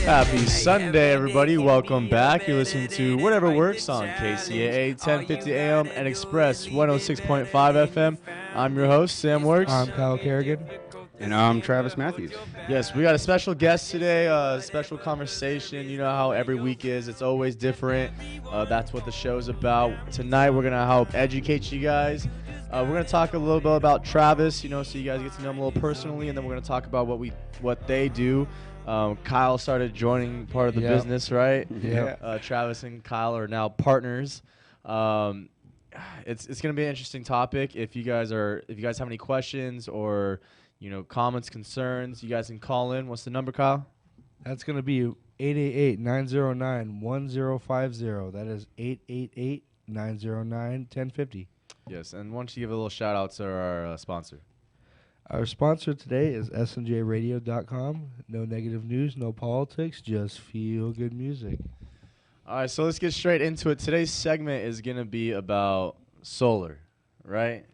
Happy Sunday, everybody. Welcome back. You're listening to Whatever Works on KCAA 1050 AM and Express 106.5 FM. I'm your host, Sam Works. I'm Kyle Kerrigan. And I'm Travis Matthews. Yes, we got a special guest today, a special conversation. You know how every week is. It's always different. That's what the show's about. Tonight, we're going to help educate you guys. We're going to talk a little bit about Travis, so you guys get to know him a little personally, and then we're going to talk about what they do. Kyle started joining part of the business, right? Yeah. Travis and Kyle are now partners. It's going to be an interesting topic. If you guys have any questions or comments, concerns, you guys can call in. What's the number, Kyle? That's going to be 888-909-1050. That is 888-909-1050. Yes, and why don't you give a little shout out to our sponsor? Our sponsor today is snjradio.com. No negative news, no politics, just feel good music. All right, so let's get straight into it. Today's segment is going to be about solar, right?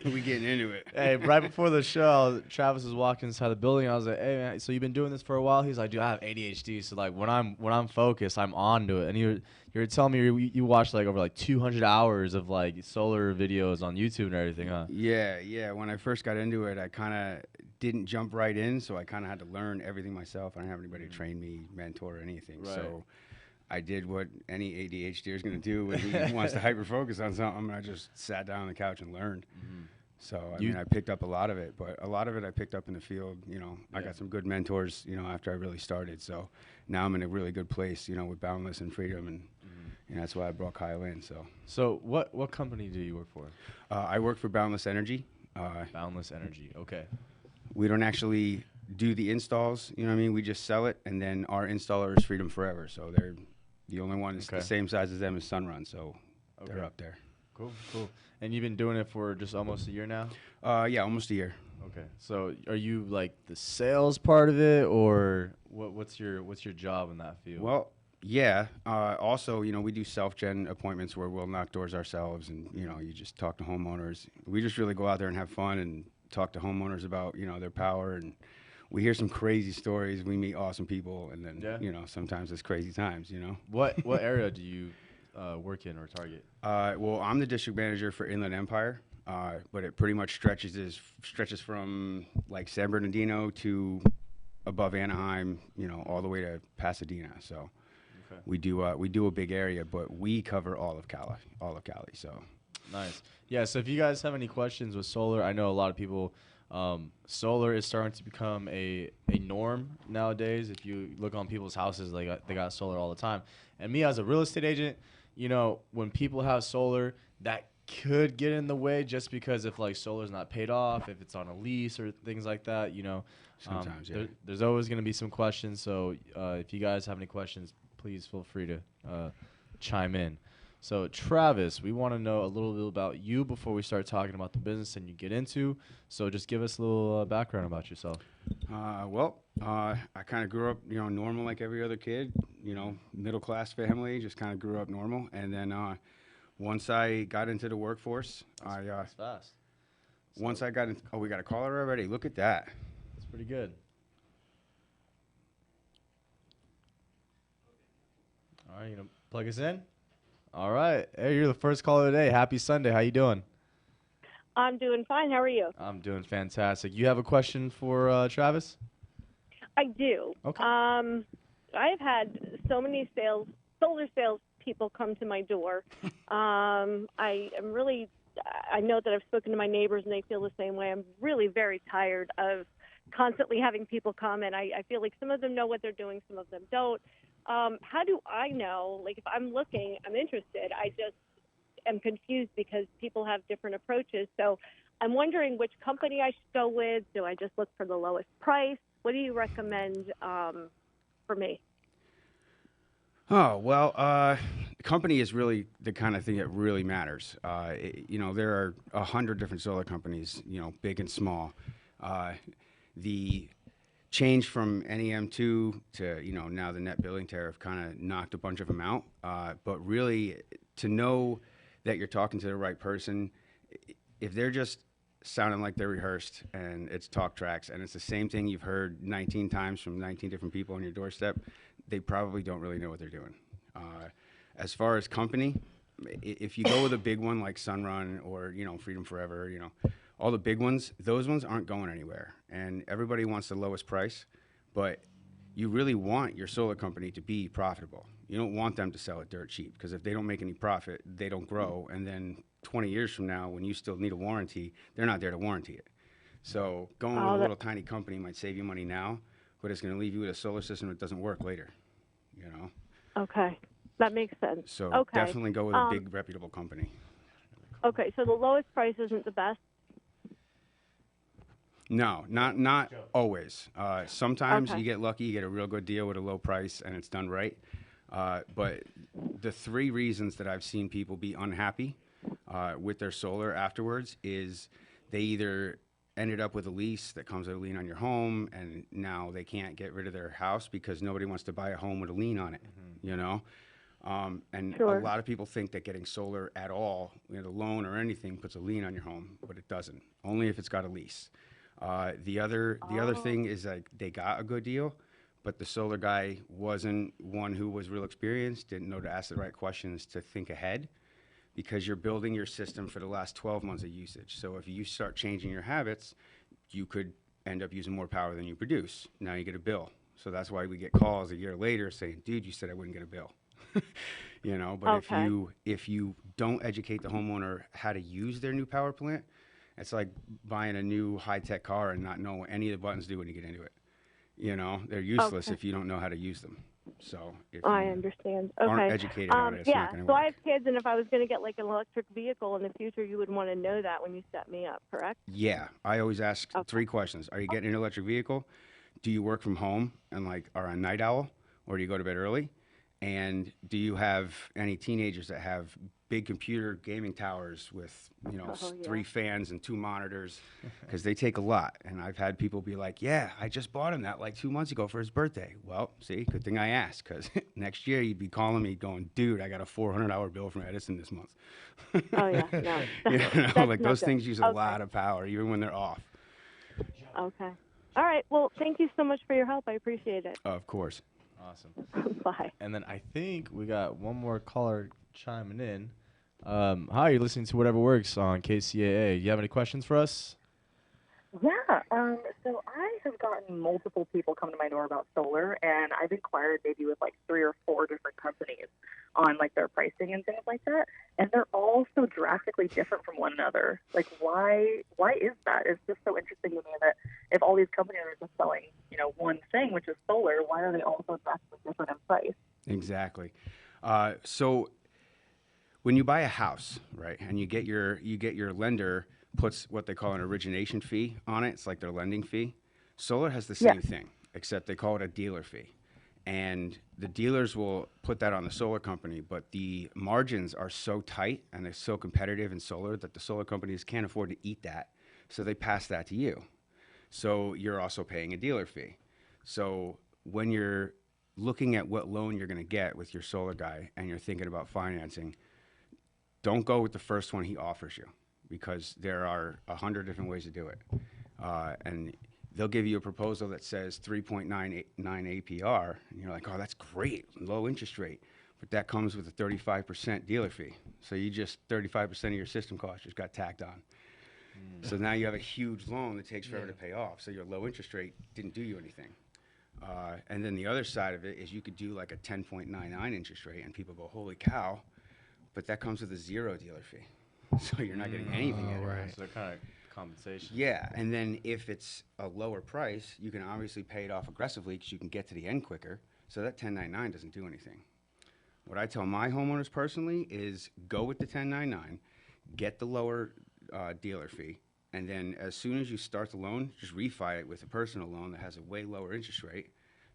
We getting into it. Hey, right before the show, Travis was walking inside the building. I was like, "Hey, man, so you've been doing this for a while?" He's like, "Dude, I have ADHD, so like when I'm focused, I'm on to it." And you were telling me you watched like over 200 hours of like solar videos on YouTube and everything, huh? Yeah. When I first got into it, I kind of didn't jump right in, so I kind of had to learn everything myself. I didn't have anybody to train me, mentor, or anything. Right. So I did what any ADHDer is going to do when he wants to hyper-focus on something. I just sat down on the couch and learned. Mm-hmm. So, I mean, I picked up a lot of it, but a lot of it I picked up in the field. I got some good mentors, after I really started. So now I'm in a really good place, with Boundless and Freedom, and that's why I brought Kyle in. So what company do you work for? I work for Boundless Energy. Boundless Energy, okay. We don't actually do the installs, we just sell it, and then our installer is Freedom Forever. So they're the only one that's the same size as them is Sunrun, so they're up there. Cool. And you've been doing it for just almost a year now? Yeah, almost a year. Okay. So are you like the sales part of it, or what's your job in that field? Well, yeah. Also, we do self-gen appointments where we'll knock doors ourselves, and you just talk to homeowners. We just really go out there and have fun and talk to homeowners about their power, and we hear some crazy stories. We meet awesome people, and then sometimes it's crazy times. What area do you work in or target? Well, I'm the district manager for Inland Empire, but it pretty much stretches from like San Bernardino to above Anaheim, all the way to Pasadena. So we do a big area, but we cover all of Cali. So nice. Yeah. So if you guys have any questions with solar, I know a lot of people. Solar is starting to become a norm nowadays. If you look on people's houses, they got solar all the time. And me as a real estate agent, when people have solar, that could get in the way just because if like solar's not paid off, if it's on a lease or things like that, sometimes there's always going to be some questions. So if you guys have any questions, please feel free to chime in. So, Travis, we want to know a little bit about you before we start talking about the business and you get into. So, just give us a little background about yourself. I kind of grew up, normal like every other kid, middle-class family, just kind of grew up normal. And then once I got into the workforce, That's fast. Once I got in, we got a caller already. Look at that. That's pretty good. All right, you going to plug us in? All right. Hey, you're the first caller today. Happy Sunday. How you doing? I'm doing fine. How are you? I'm doing fantastic. You have a question for Travis? I do. Okay. I've had so many solar sales people come to my door. I know that I've spoken to my neighbors and they feel the same way. I'm really very tired of constantly having people come, and I feel like some of them know what they're doing, some of them don't. How do I know, like if I'm looking, I'm interested, I just am confused because people have different approaches. So I'm wondering which company I should go with. Do I just look for the lowest price? What do you recommend for me? Oh, well, company is really the kind of thing that really matters. There are 100 different solar companies, big and small. The change from NEM2 to, now the net billing tariff kind of knocked a bunch of them out. But really, to know that you're talking to the right person, if they're just sounding like they're rehearsed, and it's talk tracks, and it's the same thing you've heard 19 times from 19 different people on your doorstep. They probably don't really know what they're doing. As far as company, if you go with a big one like Sunrun or, Freedom Forever, all the big ones, those ones aren't going anywhere. And everybody wants the lowest price, but you really want your solar company to be profitable. You don't want them to sell it dirt cheap, because if they don't make any profit, they don't grow. And then 20 years from now, when you still need a warranty, they're not there to warranty it. So going with a little tiny company might save you money now, but it's going to leave you with a solar system that doesn't work later, Okay. That makes sense. So okay. definitely go with a big reputable company. Okay, so the lowest price isn't the best? No, not always. Sometimes you get lucky, you get a real good deal with a low price, and it's done right. But the 3 reasons that I've seen people be unhappy with their solar afterwards is they either ended up with a lease that comes with a lien on your home, and now they can't get rid of their house because nobody wants to buy a home with a lien on it, And Sure. a lot of people think that getting solar at all, a loan or anything, puts a lien on your home, but it doesn't. Only if it's got a lease. The other thing is, like, they got a good deal, but the solar guy wasn't one who was real experienced, didn't know to ask the right questions to think ahead, because you're building your system for the last 12 months of usage. So if you start changing your habits, you could end up using more power than you produce. Now you get a bill. So that's why we get calls a year later saying, dude, you said I wouldn't get a bill. But Okay. if you don't educate the homeowner how to use their new power plant, it's like buying a new high-tech car and not know what any of the buttons do when you get into it. They're useless if you don't know how to use them. So if I you understand. aren't Okay. educated on it, it's not going to So work. I have kids, and if I was going to get like an electric vehicle in the future, you would want to know that when you set me up, correct? Yeah, I always ask Okay. 3 questions. Are you getting an electric vehicle? Do you work from home and are a night owl, or do you go to bed early? And do you have any teenagers that have big computer gaming towers with, yeah. 3 fans and 2 monitors? Because they take a lot. And I've had people be like, yeah, I just bought him that like 2 months ago for his birthday. Well, see, good thing I asked, because next year you'd be calling me going, dude, I got a $400 bill from Edison this month. Oh, yeah. No. Like not those good. things use a Okay. lot of power, even when they're off. Okay. All right. Well, thank you so much for your help. I appreciate it. Of course. Awesome. Bye. And then I think we got one more caller chiming in. Hi, you're listening to Whatever Works on KCAA. You have any questions for us? Yeah, so I have gotten multiple people come to my door about solar, and I've inquired maybe with like 3 or 4 different companies on like their pricing and things like that, and they're all so drastically different from one another. Like, why is that? It's just so interesting to me that if all these companies are just selling, one thing, which is solar, why are they all so drastically different in price? Exactly. So when you buy a house, right, and you get your lender puts what they call an origination fee on it. It's like their lending fee. Solar has the same thing, except they call it a dealer fee. And the dealers will put that on the solar company, but the margins are so tight and they're so competitive in solar that the solar companies can't afford to eat that. So they pass that to you. So you're also paying a dealer fee. So when you're looking at what loan you're going to get with your solar guy and you're thinking about financing, don't go with the first one he offers you, because there are 100 different ways to do it. And they'll give you a proposal that says 3.99 APR, and you're like, oh, that's great, low interest rate. But that comes with a 35% dealer fee. So you just 35% of your system cost just got tacked on. So now you have a huge loan that takes forever to pay off. So your low interest rate didn't do you anything. And then the other side of it is you could do like a 10.99 interest rate, and people go, holy cow, but that comes with a 0 dealer fee. So you're not getting anything out of it. Right. So they're kind of compensation. Yeah, and then if it's a lower price, you can obviously pay it off aggressively because you can get to the end quicker. So that 1099 doesn't do anything. What I tell my homeowners personally is go with the 1099, get the lower dealer fee, and then as soon as you start the loan, just refi it with a personal loan that has a way lower interest rate,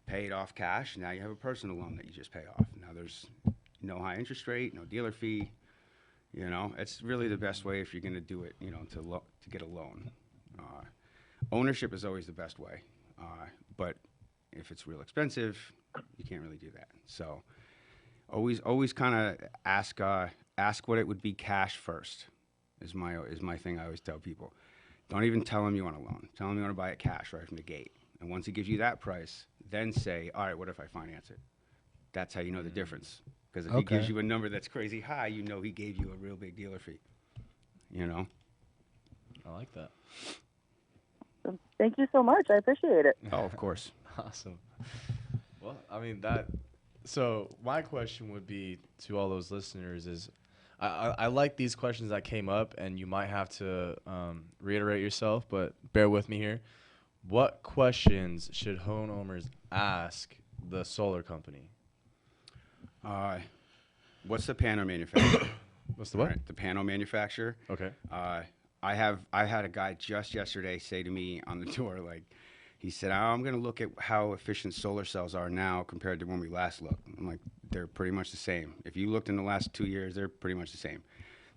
pay it off cash, and now you have a personal loan that you just pay off. Now there's no high interest rate, no dealer fee. It's really the best way if you're going to do it, to get a loan. Ownership is always the best way. But if it's real expensive, you can't really do that. So always kind of ask what it would be cash first is my thing I always tell people. Don't even tell him you want a loan. Tell him you want to buy it cash right from the gate. And once he gives you that price, then say, all right, what if I finance it? That's how you know the difference. Because if he gives you a number that's crazy high, you know he gave you a real big dealer fee. You know? I like that. Thank you so much. I appreciate it. Oh, of course. Awesome. Well, I mean that. So my question would be to all those listeners is, I like these questions that came up, and you might have to reiterate yourself, but bear with me here. What questions should homeowners ask the solar company? What's the panel manufacturer? What's the what? Right, the panel manufacturer. Okay. I had a guy just yesterday say to me on the door, like, he said, I'm going to look at how efficient solar cells are now compared to when we last looked. I'm like, they're pretty much the same. If you looked in the last 2 years, they're pretty much the same.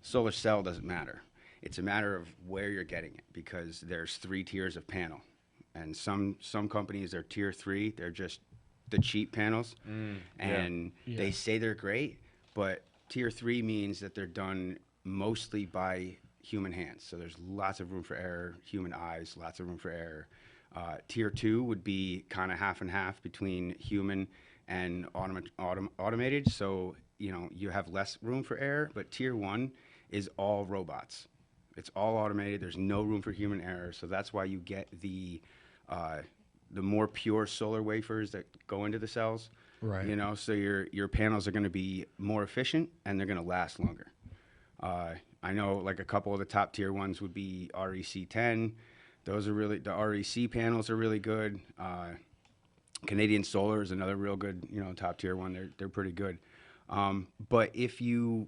Solar cell doesn't matter. It's a matter of where you're getting it, because there's 3 tiers of panel. And some companies are tier 3. They're just the cheap panels. And they say they're great, but tier 3 means that they're done mostly by human hands. So there's lots of room for error, human eyes, lots of room for error. Tier 2 would be kind of half and half between human and automated. So, you know, you have less room for error, but tier 1 is all robots. It's all automated. There's no room for human error. So that's why you get the more pure solar wafers that go into the cells. Right. You know, so your panels are going to be more efficient and they're going to last longer. I know like a couple of the top tier ones would be REC10. Those are really, the REC panels are really good. Canadian Solar is another real good, you know, top tier one. They're pretty good. But if you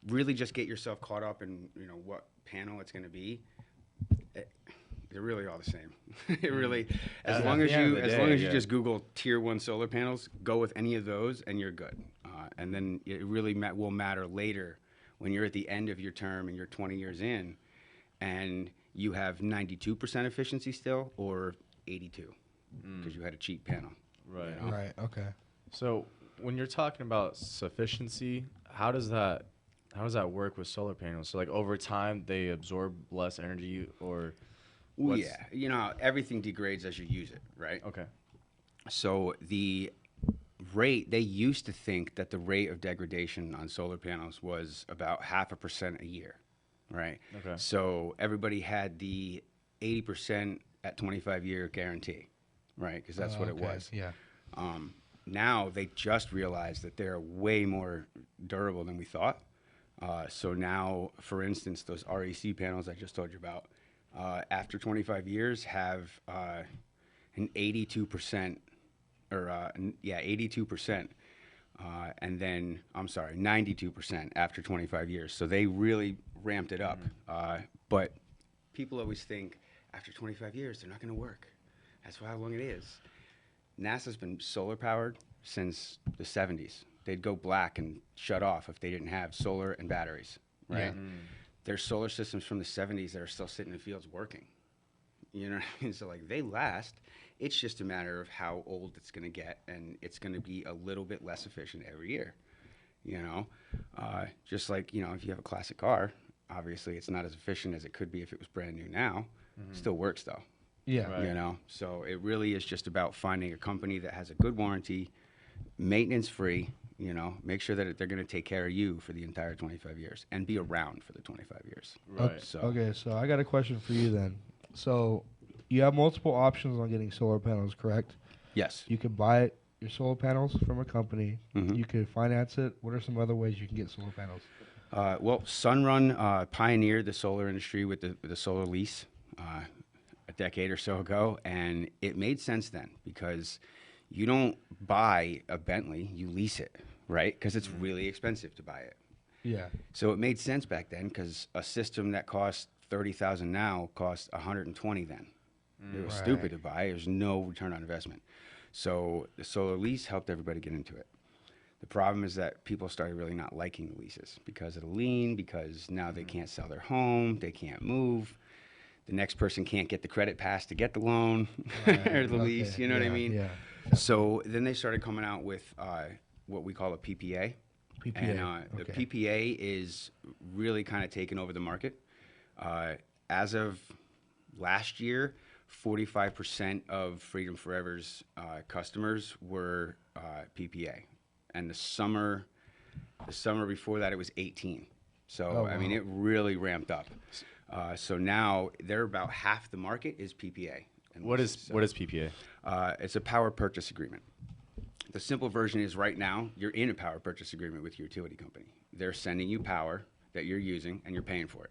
really just get yourself caught up in, you know, what panel it's going to be, they're really all the same. It really, as long as you just Google tier 1 solar panels, go with any of those and you're good. And then it really will matter later when you're at the end of your term and you're 20 years in and you have 92% efficiency still or 82 because you had a cheap panel. Right. You know? Right. Okay. So when you're talking about sufficiency, how does that work with solar panels? So like over time they absorb less energy, or Well, yeah, you know, everything degrades as you use it, right? Okay. So the rate, they used to think that the rate of degradation on solar panels was about 0.5% a year, right? Okay. So everybody had the 80% at 25-year guarantee, right? Because that's what it was. Yeah. Now they just realized that they're way more durable than we thought. So now, for instance, those REC panels I just told you about, after 25 years have an 82%, or 82%, and then, I'm sorry, 92% after 25 years. So they really ramped it up. But people always think after 25 years, they're not going to work. That's how long it is. NASA's been solar powered since the 70s. They'd go black and shut off if they didn't have solar and batteries, right? Yeah. There's solar systems from the 70s that are still sitting in fields working. You know what I mean? So, like, they last. It's just a matter of how old it's going to get, and it's going to be a little bit less efficient every year, you know? Just like, you know, if you have a classic car, obviously it's not as efficient as it could be if it was brand new now. Still works, though. Yeah. Right. You know? So it really is just about finding a company that has a good warranty, maintenance-free, you know, make sure that they're going to take care of you for the entire 25 years and be around for the 25 years. Right. Okay, so I got a question for you then. So you have multiple options on getting solar panels, correct? Yes. You could buy your solar panels from a company. Mhm. You could finance it. What are some other ways you can get solar panels? Well, Sunrun pioneered the solar industry with the solar lease a decade or so ago, and it made sense then because you don't buy a Bentley, you lease it, right? Because it's really expensive to buy it. Yeah. So it made sense back then because a system that costs $30,000 now costs $120 then. It was stupid to buy. There's no return on investment. So the solar lease helped everybody get into it. The problem is that people started really not liking the leases because of the lien, because now they can't sell their home, they can't move. The next person can't get the credit pass to get the loan or the lease, you know what I mean? Yeah. So then they started coming out with what we call a PPA. PPA. And the PPA is really kind of taking over the market. As of Last year, 45% of Freedom Forever's customers were PPA, and the summer before that it was 18. So Oh, I mean, wow. it really ramped up. So now they're about half the market is PPA. And What is PPA? It's a power purchase agreement. The simple version is right now you're in a power purchase agreement with your utility company. They're sending you power that you're using and you're paying for it,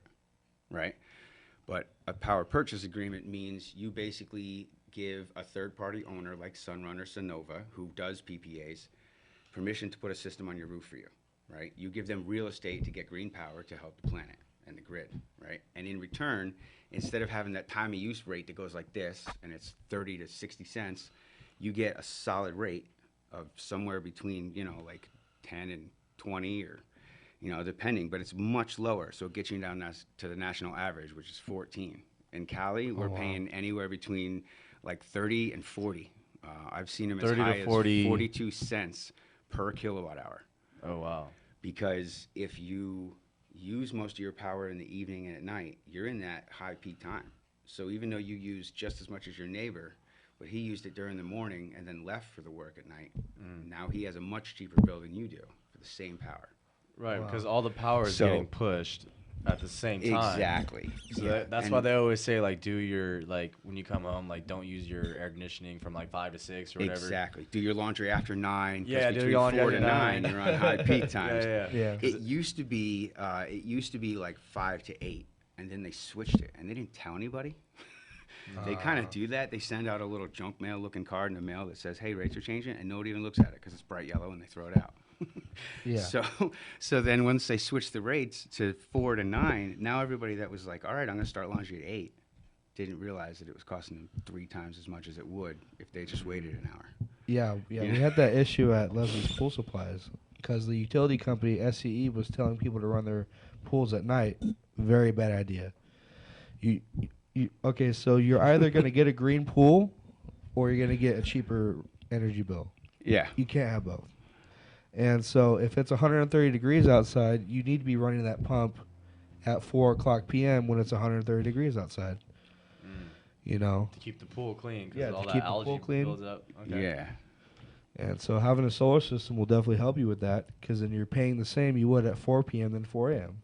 right? But a power purchase agreement means you basically give a third-party owner like Sunrun or Sonova, who does PPAs, permission to put a system on your roof for you, right? You give them real estate to get green power to help the planet and the grid, right? And in return, instead of having that time of use rate that goes like this, and it's 30 to 60 cents, you get a solid rate of somewhere between, like 10 and 20 or, depending, but it's much lower. So it gets you down to the national average, which is 14. In Cali, we're paying anywhere between like 30 and 40. I've seen them as 30 to high 40. as 42 cents per kilowatt hour. Oh, wow. Because if you use most of your power in the evening and at night, you're in that high peak time. So even though you use just as much as your neighbor, but he used it during the morning and then left for the work at night, now he has a much cheaper bill than you do for the same power. Right, Wow. because all the power is getting pushed at the same time. Exactly. So that's why they always say, like, do your, like, when you come home, like, don't use your air conditioning from, like, 5 to 6 or whatever. Exactly. Do your laundry after 9. 'Cause Yeah, do between your laundry 4 to after 9, 9. you're on high peak times. Yeah. It used to be like 5 to 8, and then they switched it, and they didn't tell anybody. They kind of do that. They send out a little junk mail looking card in the mail that says, "Hey, rates are changing," and nobody even looks at it because it's bright yellow, and they throw it out. Yeah. So then once they switched the rates to 4 to 9, now everybody that was like, "All right, I'm going to start laundry at 8," didn't realize that it was costing them 3 times as much as it would if they just waited an hour. Yeah. We had that issue at Leslie's Pool Supplies because the utility company SCE was telling people to run their pools at night. Very bad idea. Okay, so you're either going to get a green pool or you're going to get a cheaper energy bill. Yeah. You can't have both. And so if it's 130 degrees outside, you need to be running that pump at 4 o'clock p.m. when it's 130 degrees outside. To keep the pool clean, because Yeah, all to that keep the algae pool clean. builds up. Okay. Yeah. And so having a solar system will definitely help you with that because then you're paying the same you would at 4 p.m. than 4 a.m.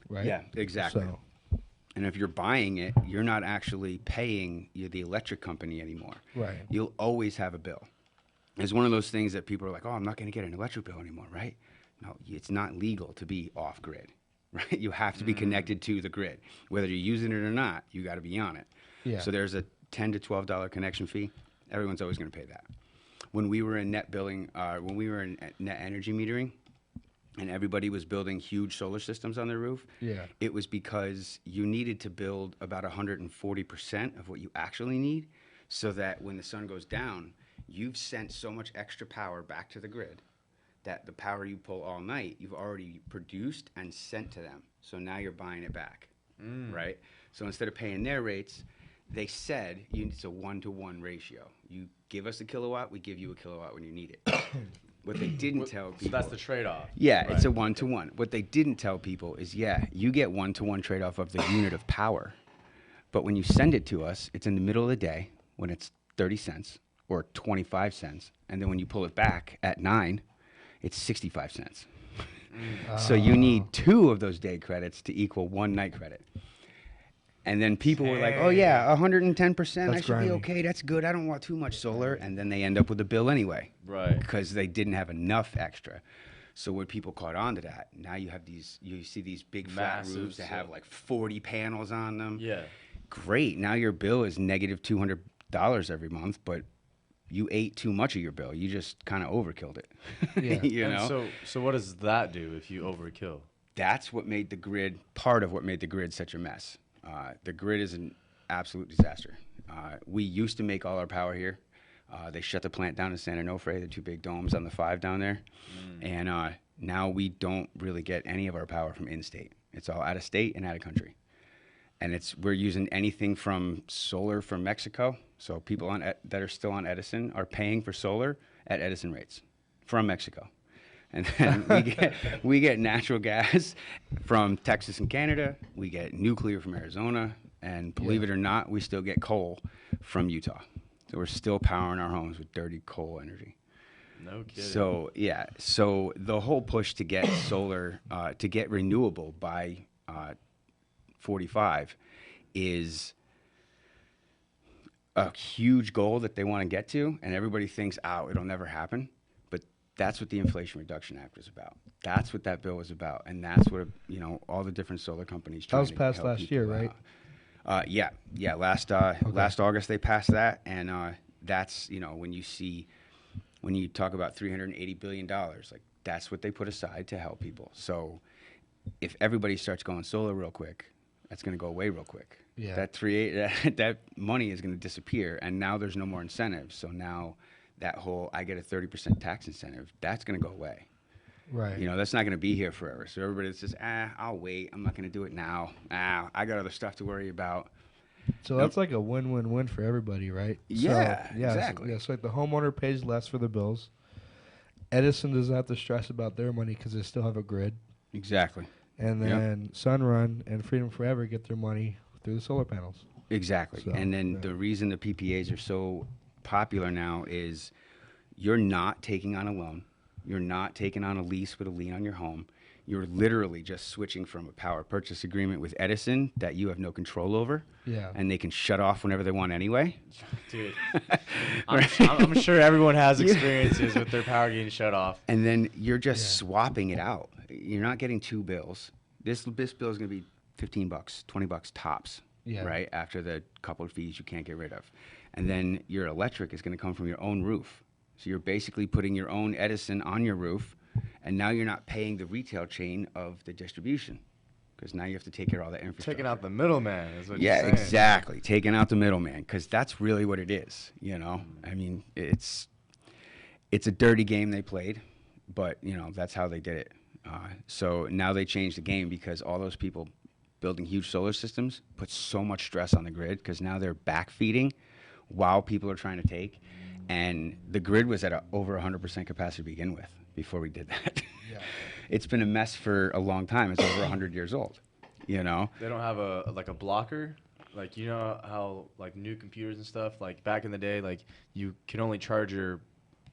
Right? Yeah, exactly. So, And if you're buying it, you're not actually paying the electric company anymore. right. You'll always have a bill. It's one of those things that people are like, "Oh, I'm not going to get an electric bill anymore," right? No, it's not legal to be off grid, right? You have to be connected to the grid. Whether you're using it or not, you got to be on it. Yeah. So there's a $10 to $12 connection fee. Everyone's always going to pay that. When we were in net billing, when we were in net energy metering, and everybody was building huge solar systems on their roof, Yeah. it was because you needed to build about 140% of what you actually need so that when the sun goes down, you've sent so much extra power back to the grid that the power you pull all night, you've already produced and sent to them. So now you're buying it back, right? So instead of paying their rates, they said it's a 1-to-1 ratio. You give us a kilowatt, we give you a kilowatt when you need it. What they didn't tell people. So that's the trade-off. Yeah, right? it's a 1-to-1. What they didn't tell people is, you get 1-to-1 trade-off of the unit of power. But when you send it to us, it's in the middle of the day when it's 30 cents or 25 cents. And then when you pull it back at 9, it's 65 cents. So you need 2 of those day credits to equal 1 night credit. And then people were like, "Oh yeah, 110%, I That's should be grimy. okay, that's good, I don't want too much solar." And then they end up with a bill anyway. Right. Because they didn't have enough extra. So when people caught on to that, now you see these big flat Massive roofs that have solar. like 40 panels on them. Yeah. Great, now your bill is negative $200 every month, but you ate too much of your bill. You just kind of overkilled it. Yeah. you And know? so what does that do if you overkill? That's what made the grid, part of what made the grid such a mess. The grid is an absolute disaster. We used to make all our power here. They shut the plant down in San Onofre, the 2 big domes on the 5 down there. And now we don't really get any of our power from in-state. It's all out of state and out of country. And we're using anything from solar from Mexico. So people that are still on Edison are paying for solar at Edison rates from Mexico. And then we get natural gas from Texas and Canada. We get nuclear from Arizona. And believe it or not, we still get coal from Utah. So we're still powering our homes with dirty coal energy. No kidding. So, yeah. So the whole push to get solar, to get renewable by 45 is a huge goal that they want to get to. And everybody thinks, it'll never happen. But that's what the Inflation Reduction Act was about. That's what that bill was about. And that's what, all the different solar companies trying to help. That was passed last year, right? Yeah. Last August they passed that, and that's when you talk about $380 billion, like that's what they put aside to help people. So if everybody starts going solar real quick, that's going to go away real quick. Yeah. That money is going to disappear, and now there's no more incentives. So now that whole I get a 30% tax incentive, that's going to go away. Right. That's not going to be here forever. So everybody says, I'll wait. I'm not going to do it now. I got other stuff to worry about. So that's like a win-win-win for everybody, right? Yeah, exactly. So like the homeowner pays less for the bills. Edison doesn't have to stress about their money because they still have a grid. Exactly. And then Sunrun and Freedom Forever get their money through the solar panels. Exactly. So, and then the reason the PPAs are so popular now is you're not taking on a loan. You're not taking on a lease with a lien on your home. You're literally just switching from a power purchase agreement with Edison that you have no control over. Yeah. And they can shut off whenever they want anyway. Dude, I'm sure everyone has experiences with their power getting shut off. And then you're just swapping it out. You're not getting two bills. This bill is going to be $15, $20 tops, right? After the couple of fees you can't get rid of. And then your electric is going to come from your own roof. So you're basically putting your own Edison on your roof, and now you're not paying the retail chain of the distribution because now you have to take care of all that infrastructure. Taking out the middleman is what you're saying. Yeah, exactly. Taking out the middleman because that's really what it is, I mean, it's a dirty game they played, but, that's how they did it. So now they changed the game because all those people building huge solar systems put so much stress on the grid because now they're backfeeding while people are trying to take. And the grid was at over 100% capacity to begin with before we did that. Yeah. It's been a mess for a long time. It's over 100 years old, They don't have a blocker? Like, how, like, new computers and stuff, like, back in the day, like, you can only charge your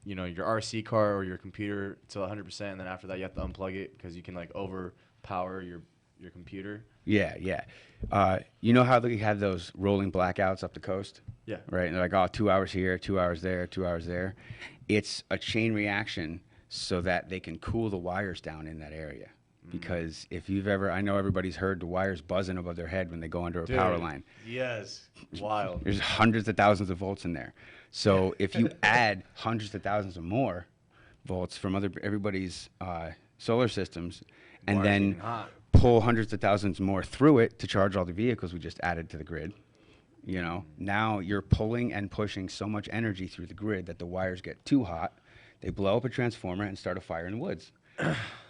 RC car or your computer to 100%, and then after that you have to unplug it because you can, like, overpower your computer. Yeah. How they have those rolling blackouts up the coast? Yeah. Right? And they're like, 2 hours here, 2 hours there, 2 hours there. It's a chain reaction so that they can cool the wires down in that area. Because if you've ever, I know everybody's heard the wires buzzing above their head when they go under a power line. Yes. Wild. There's hundreds of thousands of volts in there. So if you add hundreds of thousands of more volts from everybody's solar systems and then pull hundreds of thousands more through it to charge all the vehicles we just added to the grid, now you're pulling and pushing so much energy through the grid that the wires get too hot. They blow up a transformer and start a fire in the woods.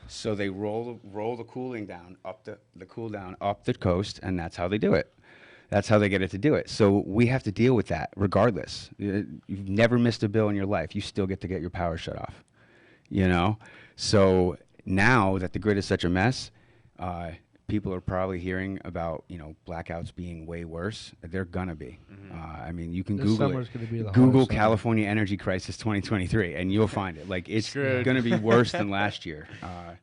So they roll the cooling down up the coast, and that's how they do it. That's how they get it to do it. So we have to deal with that regardless. You've never missed a bill in your life. You still get to get your power shut off. So now that the grid is such a mess, people are probably hearing about blackouts being way worse. They're gonna be. I mean, you can Google it. Google California Energy Crisis 2023, and you'll find it. Like it's gonna be worse than last year.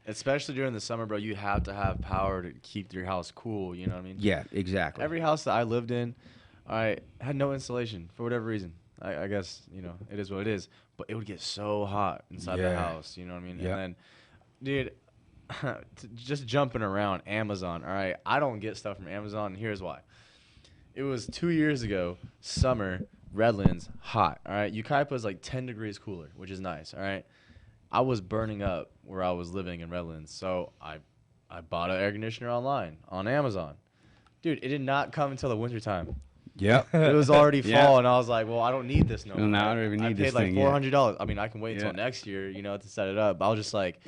Especially during the summer, bro. You have to have power to keep your house cool. You know what I mean? Yeah, exactly. Every house that I lived in, I had no insulation for whatever reason. I guess it is what it is. But it would get so hot inside the house. You know what I mean? Yeah. And then, dude. Just jumping around Amazon. All right, I don't get stuff from Amazon, and here's why. It was 2 years ago, summer, Redlands, hot. All right, Yucaipa is like 10 degrees cooler, which is nice. All right, I was burning up where I was living in Redlands, so I bought an air conditioner online on Amazon. Dude, it did not come until the wintertime. Yeah, it was already fall, and I was like, well, I don't need this no more. No, I don't even need this thing. I paid like $400. Yeah. I mean, I can wait until next year, to set it up. But I was just like.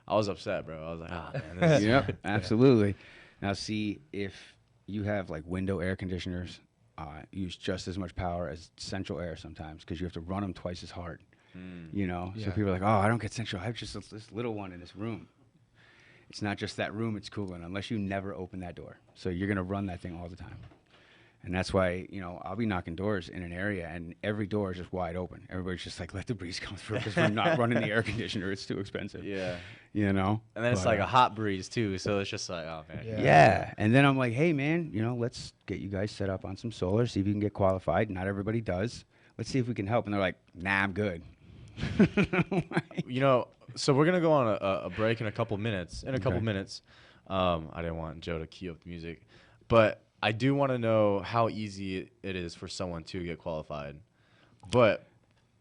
I was upset, bro. I was like, man. This is yep, absolutely. Now, see, if you have like window air conditioners, use just as much power as central air sometimes because you have to run them twice as hard. So people are like, I don't get central. I have just this little one in this room. It's not just that room it's cooling unless you never open that door. So you're going to run that thing all the time. And that's why, I'll be knocking doors in an area and every door is just wide open. Everybody's just like, let the breeze come through because we're not running the air conditioner. It's too expensive. Yeah. And then it's like a hot breeze too. So it's just like, oh man. Yeah. And then I'm like, hey man, let's get you guys set up on some solar, see if you can get qualified. Not everybody does. Let's see if we can help. And they're like, nah, I'm good. So we're going to go on a break in a couple minutes. I didn't want Joe to cue up the music. But I do want to know how easy it is for someone to get qualified. But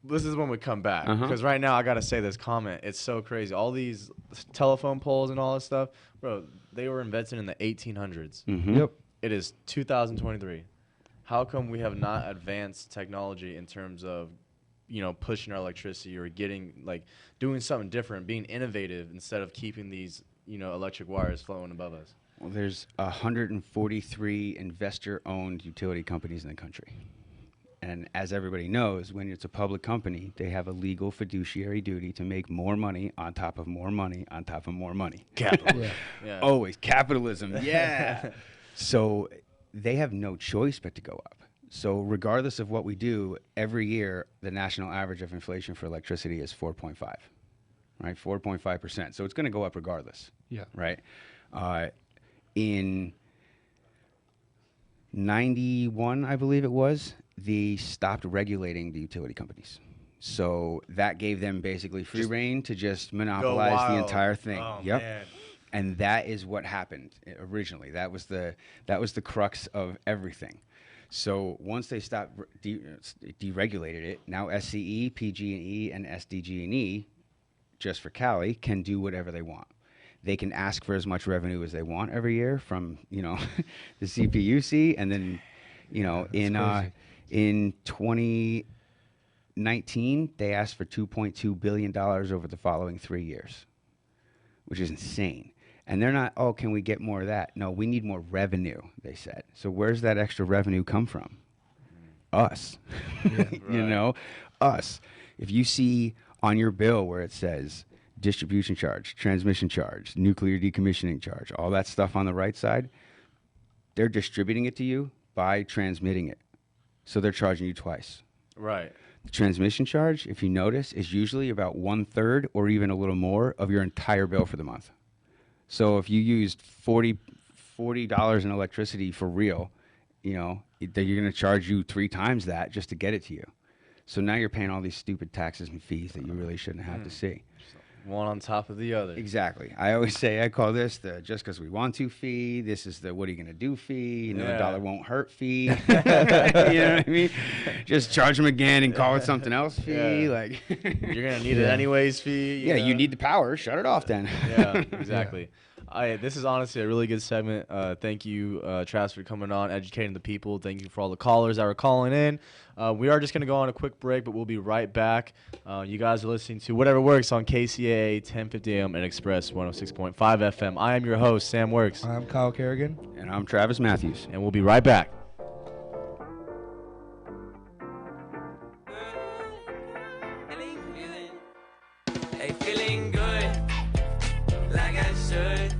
this is when we come back. Because right now, I got to say this comment. It's so crazy. All these telephone poles and all this stuff, bro, they were invented in the 1800s. Yep. It is 2023. How come we have not advanced technology in terms of, pushing our electricity or doing something different, being innovative instead of keeping these, electric wires flowing above us? Well, there's 143 investor-owned utility companies in the country. And as everybody knows, when it's a public company, they have a legal fiduciary duty to make more money on top of more money on top of more money. Capital. Yeah. Always. Capitalism. Yeah. So they have no choice but to go up. So regardless of what we do, every year, the national average of inflation for electricity is 4.5, right? 4.5%. So it's going to go up regardless. Yeah. Right? In 91, I believe it was, they stopped regulating the utility companies. So that gave them basically free reign to just monopolize the entire thing. Oh, yep. Man. And that is what happened originally. That was the crux of everything. So once they stopped deregulated it, now SCE, PG&E, and SDG&E, just for Cali, can do whatever they want. They can ask for as much revenue as they want every year from, the CPUC, and then, in 2019 they asked for $2.2 billion over the following 3 years, which is insane. And they're not, oh, can we get more of that? No, we need more revenue, they said. So where's that extra revenue come from? Us. Yeah, us. If you see on your bill where it says distribution charge, transmission charge, nuclear decommissioning charge, all that stuff on the right side, they're distributing it to you by transmitting it. So they're charging you twice. Right. The transmission charge, if you notice, is usually about 1/3 or even a little more of your entire bill for the month. So if you used $40 in electricity for real, they're going to charge you 3 times that just to get it to you. So now you're paying all these stupid taxes and fees that you really shouldn't have to see. One on top of the other. Exactly. I always say, I call this the just because we want to fee. This is the what are you going to do fee. A dollar won't hurt fee. You know what I mean? Just charge them again and call it something else fee. Yeah. Like You're going to need it anyways fee. You need the power. Shut it off then. Yeah, exactly. This is honestly a really good segment. Thank you, Travis, for coming on, educating the people. Thank you for all the callers that were calling in. We are just going to go on a quick break, but we'll be right back. You guys are listening to Whatever Works on KCAA 1050 AM and Express 106.5 FM. I am your host, Sam Works. I'm Kyle Kerrigan. And I'm Travis Matthews. And we'll be right back. Hey, feeling good, like I should.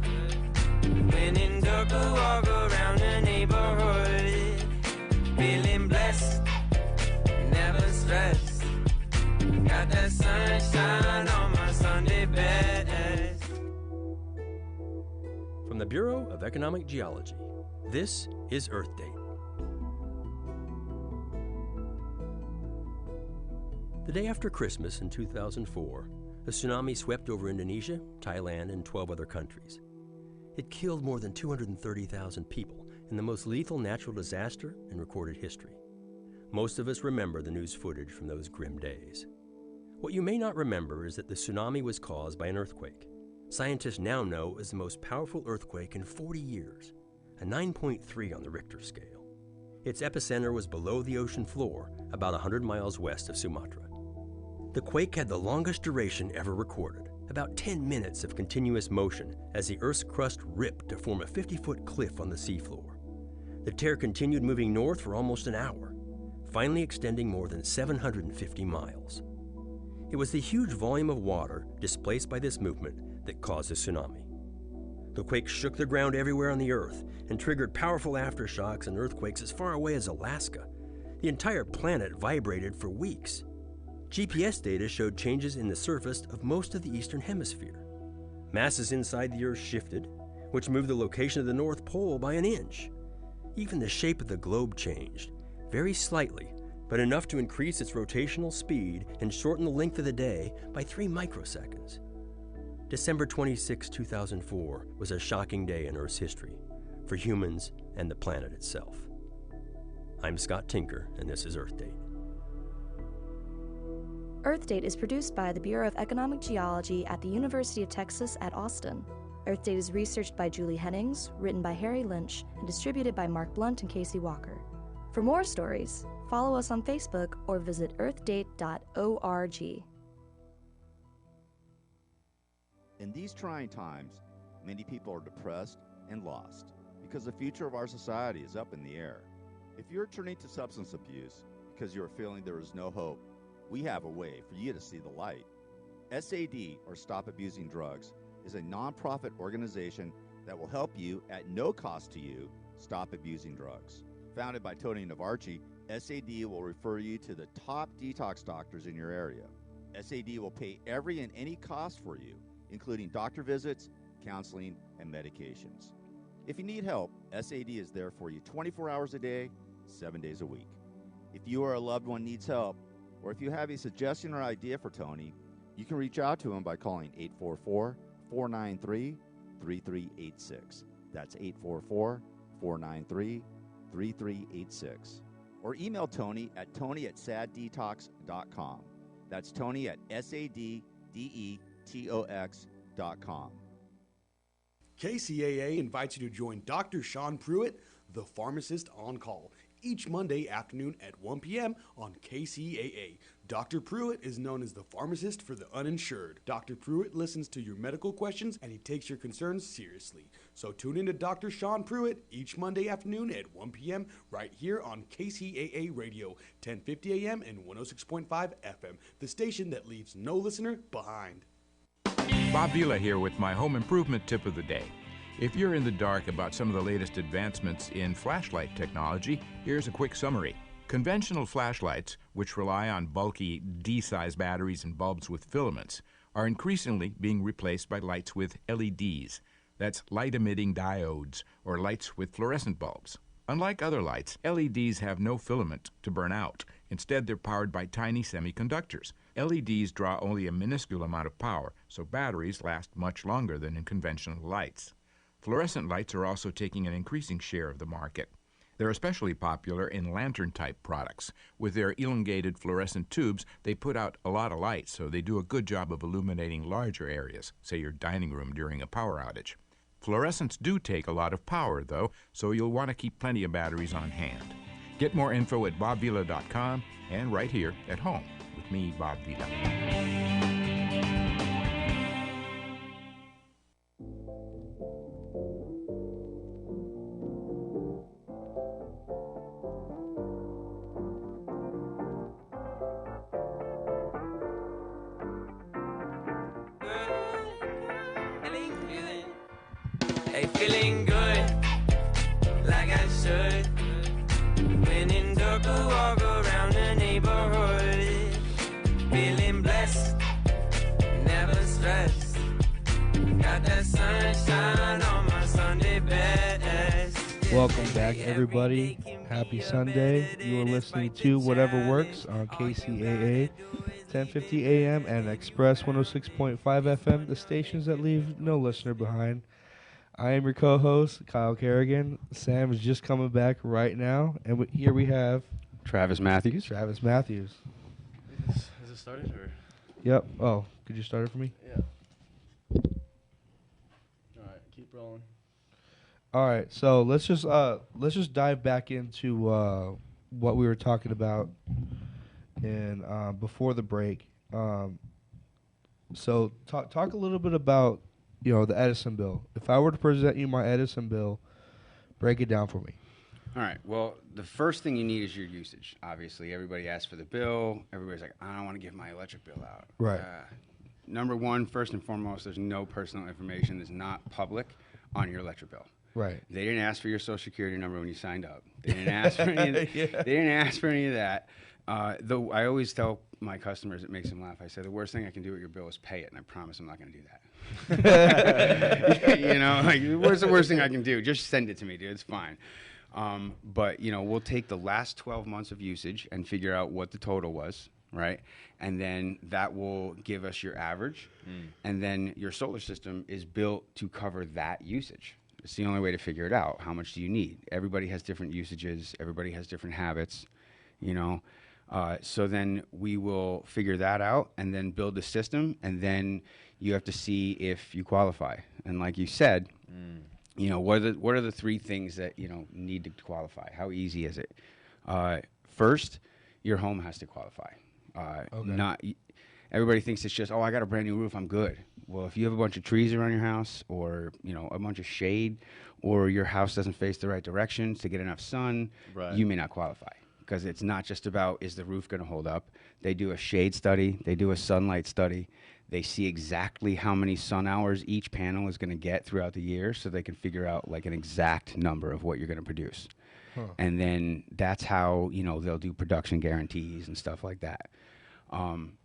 When in dark, walk around the neighborhood. Feeling blessed, never stressed. Got that sunshine on my Sunday best. From the Bureau of Economic Geology, this is Earth Day. The day after Christmas in 2004, a tsunami swept over Indonesia, Thailand, and 12 other countries. It killed more than 230,000 people in the most lethal natural disaster in recorded history. Most of us remember the news footage from those grim days. What you may not remember is that the tsunami was caused by an earthquake. Scientists now know it is the most powerful earthquake in 40 years, a 9.3 on the Richter scale. Its epicenter was below the ocean floor, about 100 miles west of Sumatra. The quake had the longest duration ever recorded, about 10 minutes of continuous motion as the Earth's crust ripped to form a 50-foot cliff on the seafloor. The tear continued moving north for almost an hour, finally extending more than 750 miles. It was the huge volume of water displaced by this movement that caused the tsunami. The quake shook the ground everywhere on the Earth and triggered powerful aftershocks and earthquakes as far away as Alaska. The entire planet vibrated for weeks. GPS data showed changes in the surface of most of the eastern hemisphere. Masses inside the Earth shifted, which moved the location of the North Pole by an inch. Even the shape of the globe changed, very slightly, but enough to increase its rotational speed and shorten the length of the day by 3 microseconds. December 26, 2004 was a shocking day in Earth's history for humans and the planet itself. I'm Scott Tinker, and this is Earth Date. Earth Date is produced by the Bureau of Economic Geology at the University of Texas at Austin. Earth Date is researched by Julie Hennings, written by Harry Lynch, and distributed by Mark Blunt and Casey Walker. For more stories, follow us on Facebook or visit earthdate.org. In these trying times, many people are depressed and lost because the future of our society is up in the air. If you're turning to substance abuse because you are feeling there is no hope, we have a way for you to see the light. SAD, or Stop Abusing Drugs, is a nonprofit organization that will help you at no cost to you stop abusing drugs. Founded by Tony Navarchi, SAD will refer you to the top detox doctors in your area. SAD will pay every and any cost for you, including doctor visits, counseling, and medications. If you need help, SAD is there for you 24 hours a day, 7 days a week. If you or a loved one needs help, or if you have a suggestion or idea for Tony, you can reach out to him by calling 844-493-3386. That's 844-493-3386. Or email Tony at tony@saddetox.com. That's Tony at SADDETOX.com. KCAA invites you to join Dr. Sean Pruitt, the pharmacist on call, each Monday afternoon at 1 p.m. on KCAA. Dr. Pruitt is known as the pharmacist for the uninsured. Dr. Pruitt listens to your medical questions and he takes your concerns seriously. So tune in to Dr. Sean Pruitt each Monday afternoon at 1 p.m. right here on KCAA Radio, 1050 a.m. and 106.5 FM, the station that leaves no listener behind. Bob Vila here with my home improvement tip of the day. If you're in the dark about some of the latest advancements in flashlight technology, here's a quick summary. Conventional flashlights, which rely on bulky D-size batteries and bulbs with filaments, are increasingly being replaced by lights with LEDs. That's light-emitting diodes, or lights with fluorescent bulbs. Unlike other lights, LEDs have no filament to burn out. Instead, they're powered by tiny semiconductors. LEDs draw only a minuscule amount of power, so batteries last much longer than in conventional lights. Fluorescent lights are also taking an increasing share of the market. They're especially popular in lantern-type products. With their elongated fluorescent tubes, they put out a lot of light, so they do a good job of illuminating larger areas, say your dining room during a power outage. Fluorescents do take a lot of power, though, so you'll want to keep plenty of batteries on hand. Get more info at bobvila.com and right here at home with me, Bob Vila. Hey, feeling good, like I should. When in dark, I walk around the neighborhood. Feeling blessed, never stressed. Got that sunshine on my Sunday best. Welcome back, everybody. Happy Sunday. You are listening to Whatever Works on KCAA, 1050 AM and Express 106.5 FM, the stations that leave no listener behind. I am your co-host, Kyle Kerrigan. Sam is just coming back right now, and here we have Travis Matthews. Travis Matthews. Has it started or? Yep. Oh, could you start it for me? Yeah. All right, keep rolling. All right, so let's just dive back into what we were talking about in before the break. So talk a little bit about the Edison bill. If I were to present you my Edison bill, break it down for me. All right. Well, the first thing you need is your usage. Obviously, everybody asks for the bill. Everybody's like, I don't want to give my electric bill out. Right. Number one, first and foremost, there's no personal information that's not public on your electric bill. Right. They didn't ask for your social security number when you signed up. They didn't ask for any. They didn't ask for any of that. Though I always tell my customers, it makes them laugh. I say the worst thing I can do with your bill is pay it, and I promise I'm not going to do that. You know, like what's the worst thing I can do? Just send it to me, dude. It's fine. But you know, we'll take the last 12 months of usage and figure out what the total was, right? And then that will give us your average. And then your solar system is built to cover that usage. It's the only way to figure it out. How much do you need? Everybody has different usages. Everybody has different habits, you know. So then we will figure that out and then build the system. And then you have to see if you qualify. And like you said, you know, what are the 3 things that, you know, need to qualify? How easy is it? First, your home has to qualify. Not everybody thinks it's just, oh, I got a brand new roof, I'm good. Well, if you have a bunch of trees around your house, or you know, a bunch of shade, or your house doesn't face the right direction to get enough sun, you may not qualify. Because it's not just about, is the roof going to hold up? They do a shade study, they do a sunlight study, they see exactly how many sun hours each panel is going to get throughout the year, so they can figure out like an exact number of what you're going to produce. And then that's how, you know, they'll do production guarantees and stuff like that.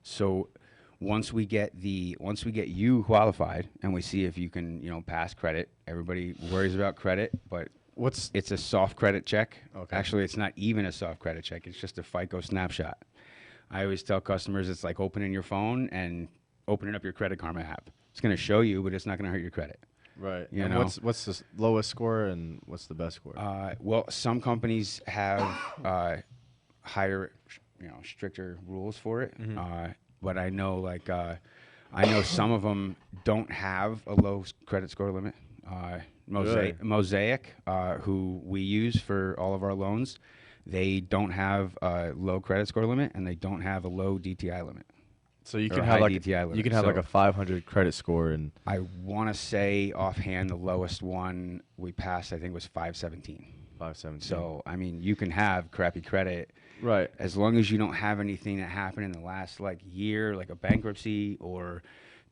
So once we get you qualified and we see if you can, you know, pass credit. Everybody worries about credit, but it's a soft credit check. Actually, it's not even a soft credit check. It's just a FICO snapshot. I always tell customers it's like opening your phone and opening up your Credit Karma app. It's going to show you, but it's not going to hurt your credit. Right. You and know? what's the lowest score and what's the best score? Well, some companies have higher, you know, stricter rules for it. But I know, like, I know some of them don't have a low credit score limit. Mosaic, who we use for all of our loans, they don't have a low credit score limit and they don't have a low DTI limit. So you can have like like a 500 credit score, and I want to say offhand the lowest one we passed I think was 517. 517. So I mean you can have crappy credit, right? As long as you don't have anything that happened in the last like year, like a bankruptcy or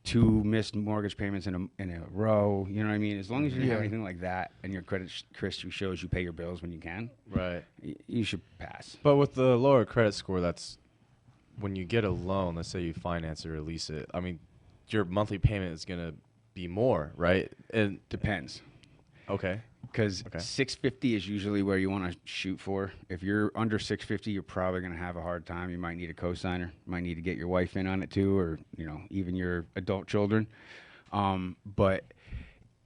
2 missed mortgage payments in a row. You know what I mean? As long as you don't have anything like that, and your credit history shows you pay your bills when you can, right? You should pass. But with the lower credit score, that's when you get a loan, let's say you finance it or lease it, I mean, your monthly payment is going to be more, right? It depends. Okay. Because 650 is usually where you want to shoot for. If you're under 650, you're probably going to have a hard time. You might need a cosigner. You might need to get your wife in on it too, or you know, even your adult children. But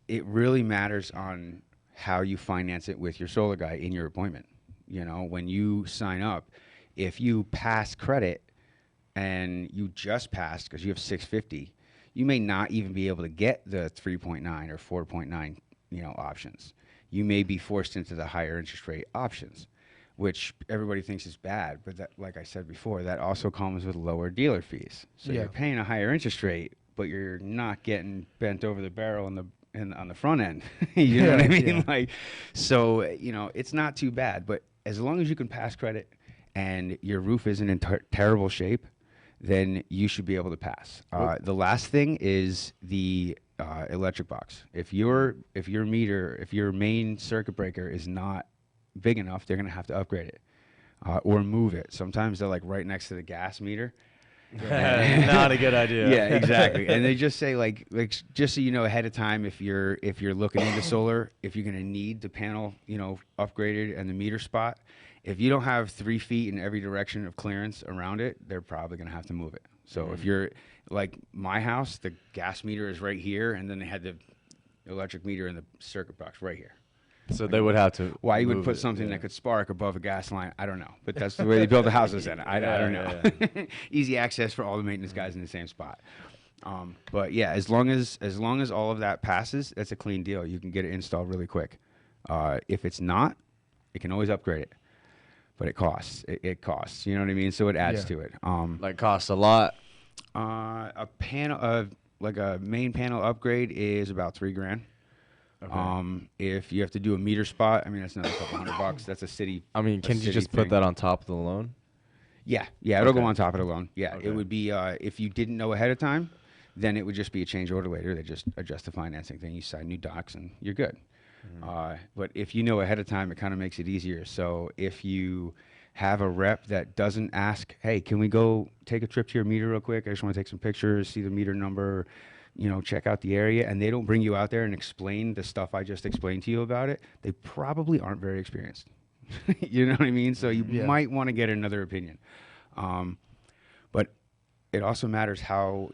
it really matters on how you finance it with your solar guy in your appointment. You know, when you sign up, if you pass credit and you just passed because you have 650, you may not even be able to get the 3.9 or 4.9, you know, options. You may be forced into the higher interest rate options, which everybody thinks is bad. But that, like I said before, that also comes with lower dealer fees. So you're paying a higher interest rate, but you're not getting bent over the barrel on the front end. You know what I mean? Like, so you know, it's not too bad. But as long as you can pass credit and your roof isn't in terrible shape, then you should be able to pass. The last thing is the electric box. If your main circuit breaker is not big enough, they're going to have to upgrade it or move it. Sometimes they're like right next to the gas meter. Not a good idea. Yeah, exactly. And they just say like just so you know ahead of time, if you're looking into solar, if you're going to need the panel, you know, upgraded and the meter spot, if you don't have 3 feet in every direction of clearance around it, they're probably going to have to move it. So if you're like my house, the gas meter is right here, and then they had the electric meter in the circuit box right here. So they would have to. Why you would put something that could spark above a gas line, I don't know. But that's the way they build the houses in it. I don't know. Easy access for all the maintenance guys in the same spot. But yeah, as long as all of that passes, that's a clean deal. You can get it installed really quick. If it's not, you can always upgrade it. But it costs. It costs. You know what I mean? So it adds to it. Like costs a lot. A panel, like a main panel upgrade, is about $3,000. Okay. If you have to do a meter spot, I mean that's another couple $100. That's a city. I mean, can you just put that on top of the loan? Yeah, it'll go on top of the loan. Yeah, it would be if you didn't know ahead of time, then it would just be a change order later. They just adjust the financing thing. You sign new docs, and you're good. But if you know ahead of time, it kind of makes it easier. So if you have a rep that doesn't ask, hey, can we go take a trip to your meter real quick? I just want to take some pictures, see the meter number, check out the area, and they don't bring you out there and explain the stuff I just explained to you about it, they probably aren't very experienced. You know what I mean? So you might want to get another opinion. But it also matters how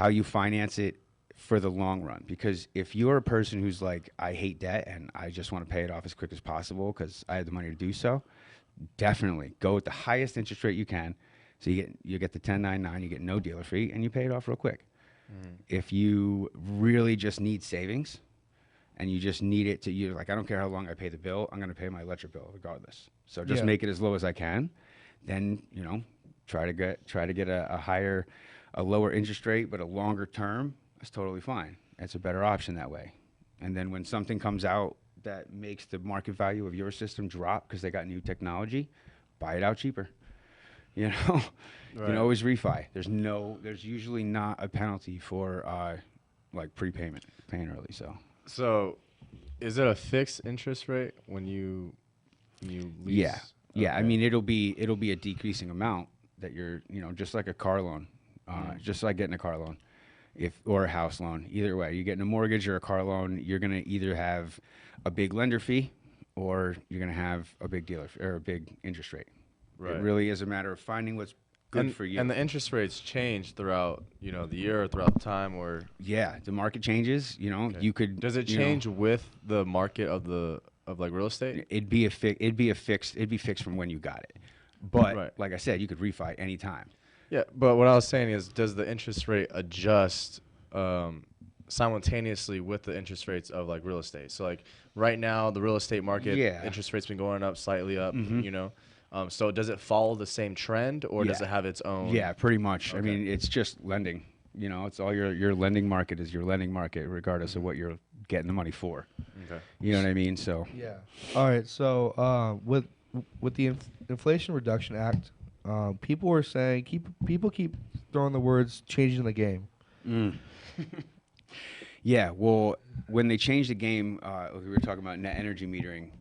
you finance it for the long run. Because if you're a person who's like, I hate debt and I just want to pay it off as quick as possible because I have the money to do so, definitely go with the highest interest rate you can. So you get the 1099, you get no dealer fee, and you pay it off real quick. If you really just need savings and you just need it to, you're like, I don't care how long I pay the bill, I'm going to pay my electric bill regardless. So just make it as low as I can. Then, try to get a lower interest rate, but a longer term. That's totally fine. That's a better option that way. And then when something comes out that makes the market value of your system drop because they got new technology, buy it out cheaper. You can always refi. There's usually not a penalty for like prepayment, paying early. So is it a fixed interest rate when you lease? Yeah. Yeah. Okay. I mean, it'll be a decreasing amount that you're, just like a car loan, just like getting a car loan. Or a house loan, either way, you're getting a mortgage or a car loan, you're going to either have a big lender fee or you're going to have a big dealer or a big interest rate. Right. It really is a matter of finding what's good for you. And the interest rates change throughout, the year or throughout the time, or the market changes. Okay. You could. Does it change with the market of like real estate? It'd be fixed from when you got it. But like I said, you could refi anytime. Yeah, but what I was saying is, does the interest rate adjust simultaneously with the interest rates of like real estate? So like right now, the real estate market, interest rates been going up, slightly up, so does it follow the same trend, or does it have its own? Yeah, pretty much. Okay. I mean, it's just lending. It's all your lending market is your lending market, regardless of what you're getting the money for. Okay. You know what I mean? So yeah. All right. So with the Inflation Reduction Act. People were saying people keep throwing the words changing the game. Yeah, well, when they changed the game, we were talking about net energy metering.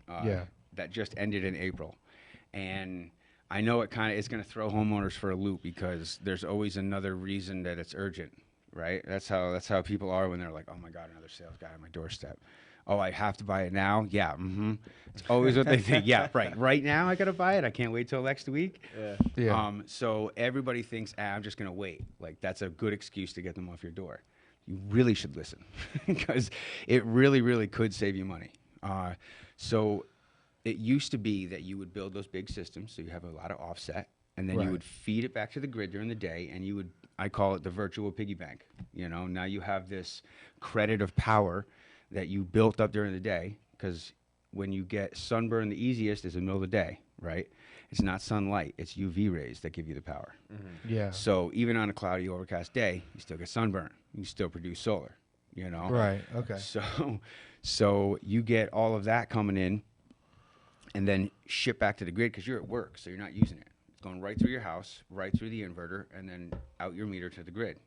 That just ended in April, and I know it's going to throw homeowners for a loop because there's always another reason that it's urgent, right? That's how people are when they're like, oh my God, another sales guy on my doorstep. Oh, I have to buy it now? Yeah, It's always what they think. Yeah, right. Right now I got to buy it. I can't wait till next week. Yeah. So everybody thinks, I'm just going to wait. Like, that's a good excuse to get them off your door. You really should listen because it really, really could save you money. So it used to be that you would build those big systems, so you have a lot of offset, and then you would feed it back to the grid during the day, and I call it the virtual piggy bank. Now you have this credit of power that you built up during the day, because when you get sunburn, the easiest is in the middle of the day, right? It's not sunlight, it's UV rays that give you the power. Yeah. So even on a cloudy, overcast day, you still get sunburn. You still produce solar, Right, okay. So you get all of that coming in and then ship back to the grid because you're at work, so you're not using it. It's going right through your house, right through the inverter, and then out your meter to the grid.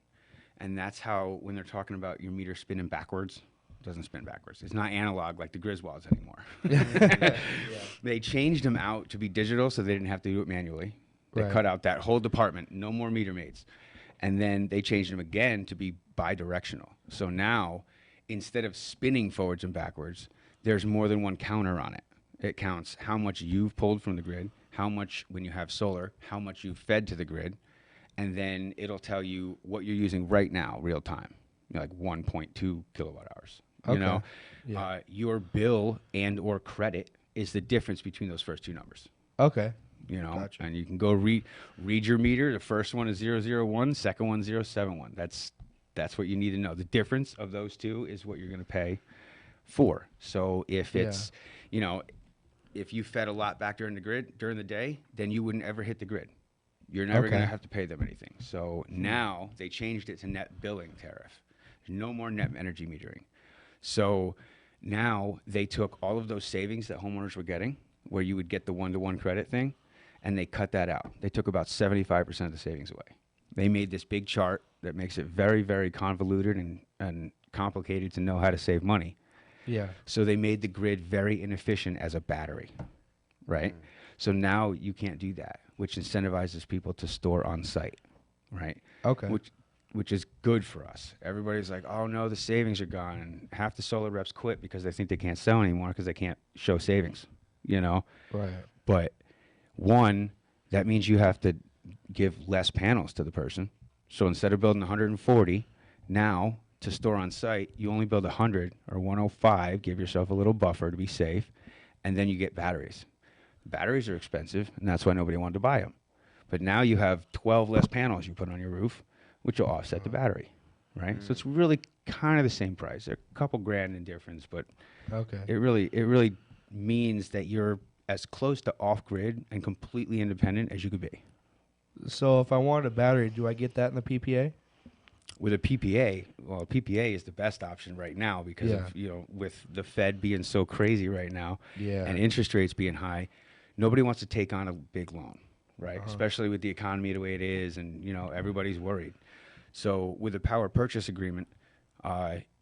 And that's how, when they're talking about your meter spinning backwards, doesn't spin backwards. It's not analog like the Griswolds anymore. They changed them out to be digital so they didn't have to do it manually. They cut out that whole department. No more meter maids. And then they changed them again to be bidirectional. So now, instead of spinning forwards and backwards, there's more than one counter on it. It counts how much you've pulled from the grid, how much, when you have solar, how much you've fed to the grid, and then it'll tell you what you're using right now, real time, like 1.2 kilowatt hours. Your bill and or credit is the difference between those first two numbers. Okay. Gotcha. And you can go read your meter. The first one is 001, second one 071. That's what you need to know. The difference of those two is what you're going to pay for. So if it's, if you fed a lot back during the day, then you wouldn't ever hit the grid. You're never going to have to pay them anything. So now they changed it to net billing tariff. There's no more net energy metering. So now they took all of those savings that homeowners were getting, where you would get the one-to-one credit thing, and they cut that out. They took about 75% of the savings away. They made this big chart that makes it very, very convoluted and complicated to know how to save money. Yeah. So they made the grid very inefficient as a battery, right? So now you can't do that, which incentivizes people to store on site, right? Okay. Which is good for us. Everybody's like, oh no, the savings are gone. And half the solar reps quit because they think they can't sell anymore because they can't show savings, you know? Right. But one, that means you have to give less panels to the person. So instead of building 140, now to store on site, you only build 100 or 105, give yourself a little buffer to be safe, and then you get batteries. Batteries are expensive, and that's why nobody wanted to buy them. But now you have 12 less panels you put on your roof, which will offset the battery, right? So it's really kind of the same price. They're a couple grand in difference, but it really means that you're as close to off-grid and completely independent as you could be. So if I wanted a battery, do I get that in the PPA? With a PPA, well, a PPA is the best option right now because of, you know, with the Fed being so crazy right now and interest rates being high, nobody wants to take on a big loan, right? Especially with the economy the way it is, and you know everybody's worried. So with a power purchase agreement,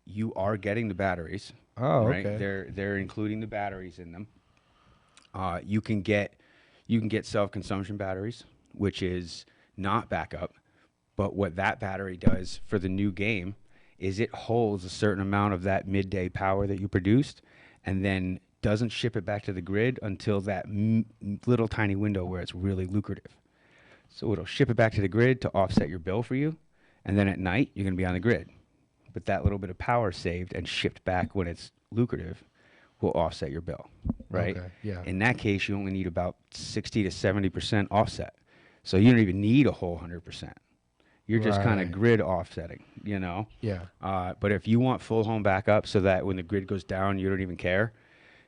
you are getting the batteries. Oh, right? okay. They're including the batteries in them. You can get self-consumption batteries, which is not backup. But what that battery does for the new game is it holds a certain amount of that midday power that you produced and then doesn't ship it back to the grid until that little tiny window where it's really lucrative. So it'll ship it back to the grid to offset your bill for you, and then at night you're going to be on the grid. But that little bit of power saved and shipped back when it's lucrative will offset your bill, right? Okay, yeah. In that case, you only need about 60 to 70% offset. So you don't even need a whole 100%. You're just kind of grid offsetting, you know? Yeah. But if you want full home backup so that when the grid goes down, you don't even care,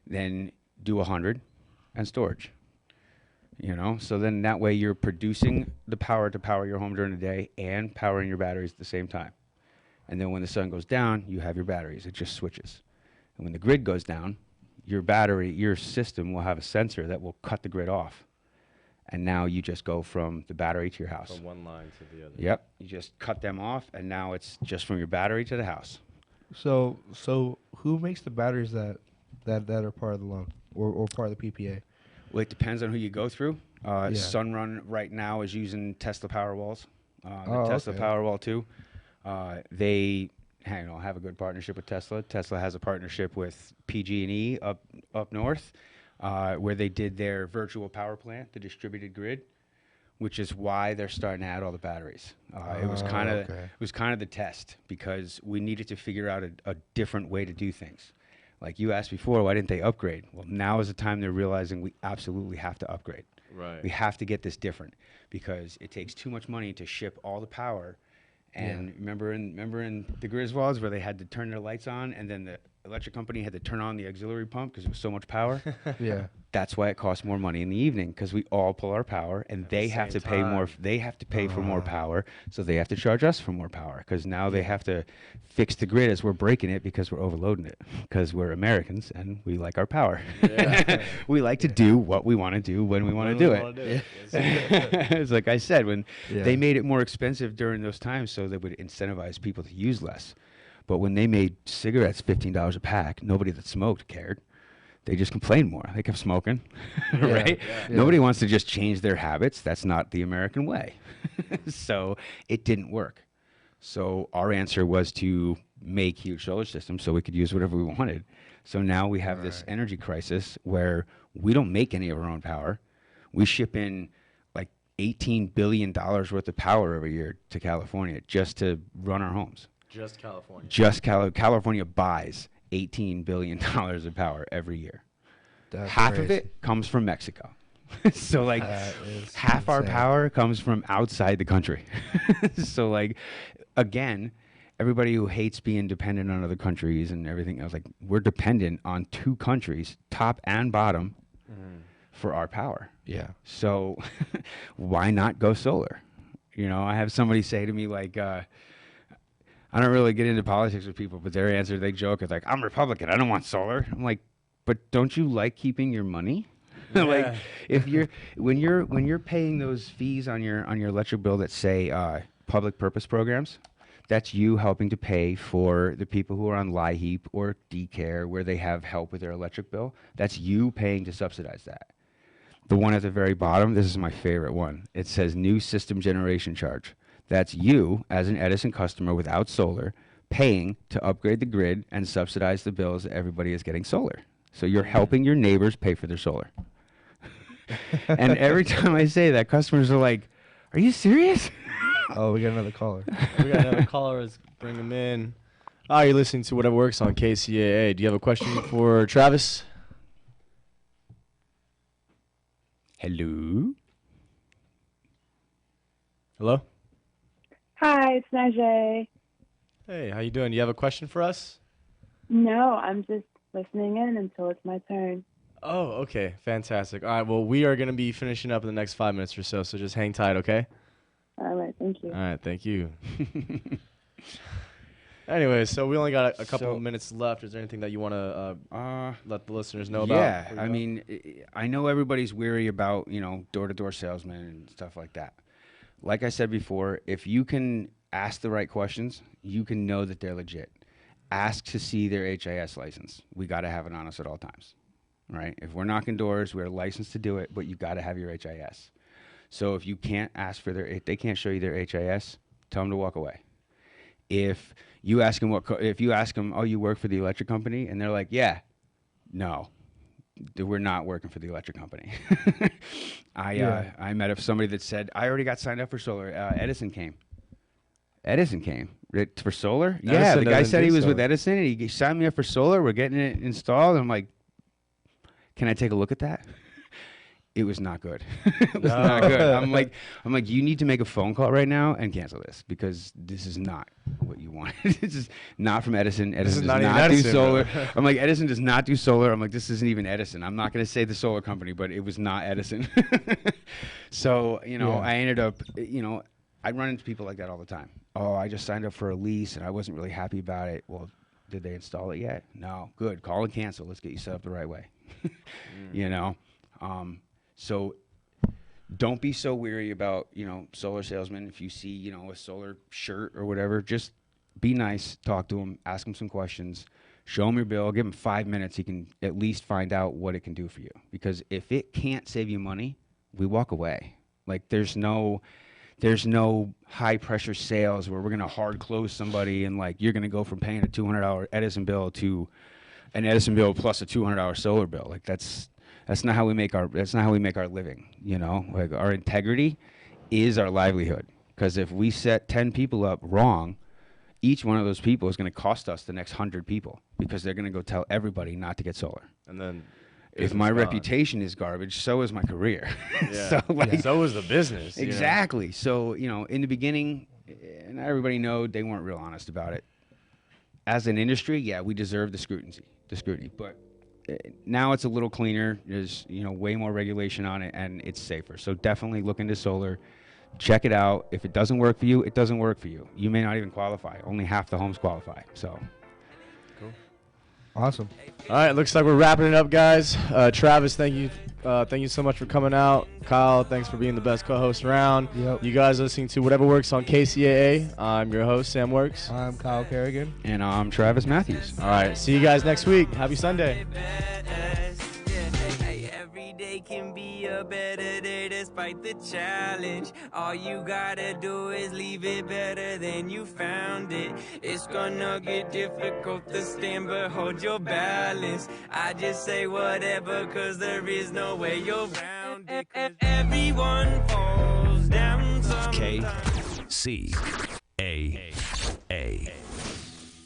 then do 100 and storage, you know? So then that way you're producing the power to power your home during the day and powering your batteries at the same time. And then when the sun goes down, you have your batteries. It just switches. And when the grid goes down, your system will have a sensor that will cut the grid off. And now you just go from the battery to your house. From one line to the other. Yep. You just cut them off, and now it's just from your battery to the house. So who makes the batteries that are part of the loan or part of the PPA? Well, it depends on who you go through. Sunrun right now is using Tesla Powerwalls. Tesla Powerwall 2. They have a good partnership with Tesla. Tesla has a partnership with PG&E up north. Where they did their virtual power plant, the distributed grid, which is why they're starting to add all the batteries. It was kind of the test because we needed to figure out a different way to do things. Like you asked before, why didn't they upgrade? Well, now is the time they're realizing we absolutely have to upgrade. Right. We have to get this different because it takes too much money to ship all the power. And remember in the Griswolds where they had to turn their lights on and then the electric company had to turn on the auxiliary pump because it was so much power? Yeah. That's why it costs more money in the evening because we all pull our power and they have to pay more. They have to pay for more power, so they have to charge us for more power because now they have to fix the grid as we're breaking it because we're overloading it because we're Americans and we like our power. Yeah. We like to do what we want to do when we want to do it. It's like I said, when they made it more expensive during those times so they would incentivize people to use less. But when they made cigarettes $15 a pack, nobody that smoked cared. They just complained more. They kept smoking, right? Yeah. Nobody wants to just change their habits. That's not the American way. So it didn't work. So our answer was to make huge solar systems so we could use whatever we wanted. So now we have this energy crisis where we don't make any of our own power. We ship in like $18 billion worth of power every year to California just to run our homes. Just California. Just California buys $18 billion of power every year. That's half crazy. of it comes from Mexico. So like half our power comes from outside the country. So like, again, everybody who hates being dependent on other countries and everything, I was like, we're dependent on two countries, top and bottom, for our power. Yeah. So why not go solar? You know, I have somebody say to me like, I don't really get into politics with people, but their answer, they joke, is like, I'm Republican, I don't want solar. I'm like, but don't you like keeping your money? Like if when you're paying those fees on your electric bill that say public purpose programs, that's you helping to pay for the people who are on LIHEAP or DCare where they have help with their electric bill. That's you paying to subsidize that. The one at the very bottom, this is my favorite one. It says new system generation charge. That's you as an Edison customer without solar paying to upgrade the grid and subsidize the bills that everybody is getting solar. So you're helping your neighbors pay for their solar. And every time I say that, customers are like, "Are you serious?" Oh, we got another caller. We got another caller. Let's bring him in. Oh, you're listening to Whatever Works on KCAA. Do you have a question for Travis? Hello? Hello? Hi, it's Najee. Hey, how you doing? Do you have a question for us? No, I'm just listening in until it's my turn. Oh, okay. Fantastic. All right, well, we are going to be finishing up in the next 5 minutes or so just hang tight, okay? All right, thank you. All right, thank you. Anyway, so we only got a couple of minutes left. Is there anything that you want to let the listeners know about? Yeah, I mean, I know everybody's weary about, door-to-door salesmen and stuff like that. Like I said before, if you can ask the right questions, you can know that they're legit. Ask to see their HIS license. We got to have it on us at all times, right? If we're knocking doors, we're licensed to do it, but you got to have your HIS. So if you can't ask for if they can't show you their HIS, tell them to walk away. If you ask them oh, you work for the electric company, and they're like, yeah, no, we're not working for the electric company. I met somebody that said, I already got signed up for solar. Edison came for solar. Yeah, the guy said he was with Edison, and he signed me up for solar. We're getting it installed. And I'm like, can I take a look at that? It was not good. It was not good. I'm like, you need to make a phone call right now and cancel this because this is not what you want. This is not from Edison. Edison does not do solar. I'm like, Edison does not do solar. I'm like, this isn't even Edison. I'm not going to say the solar company, but it was not Edison. So, I ended up, I run into people like that all the time. Oh, I just signed up for a lease and I wasn't really happy about it. Well, did they install it yet? No. Good. Call and cancel. Let's get you set up the right way. So don't be so weary about, solar salesmen. If you see, a solar shirt or whatever, just be nice, talk to them, ask them some questions, show them your bill, give them 5 minutes. You can at least find out what it can do for you. Because if it can't save you money, we walk away. Like there's no high pressure sales where we're going to hard close somebody and like you're going to go from paying a $200 Edison bill to an Edison bill plus a $200 solar bill. Like that's not how we make our living, Like our integrity is our livelihood. Because if we set 10 people up wrong, each one of those people is going to cost us the next 100 people because they're going to go tell everybody not to get solar. And then if my reputation is garbage, so is my career. Yeah. So is the business. Exactly. So, in the beginning, and everybody know they weren't real honest about it. As an industry, yeah, we deserve the scrutiny, but now it's a little cleaner. There's way more regulation on it, and it's safer. So definitely look into solar. Check it out. If it doesn't work for you, it doesn't work for you. You may not even qualify. Only half the homes qualify. So cool. Awesome. All right, looks like we're wrapping it up, guys. Travis, thank you so much for coming out. Kyle, thanks for being the best co-host around. Yep. You guys listening to Whatever Works on KCAA. I'm your host, Sam Works. I'm Kyle Kerrigan. And I'm Travis Matthews. All right, see you guys next week. Happy Sunday. Every day can be a better day despite the challenge. All you gotta do is leave it better than you found it. It's gonna get difficult to stand, but hold your balance. I just say whatever, cause there is no way you're around it. Everyone falls down sometimes. KCAA.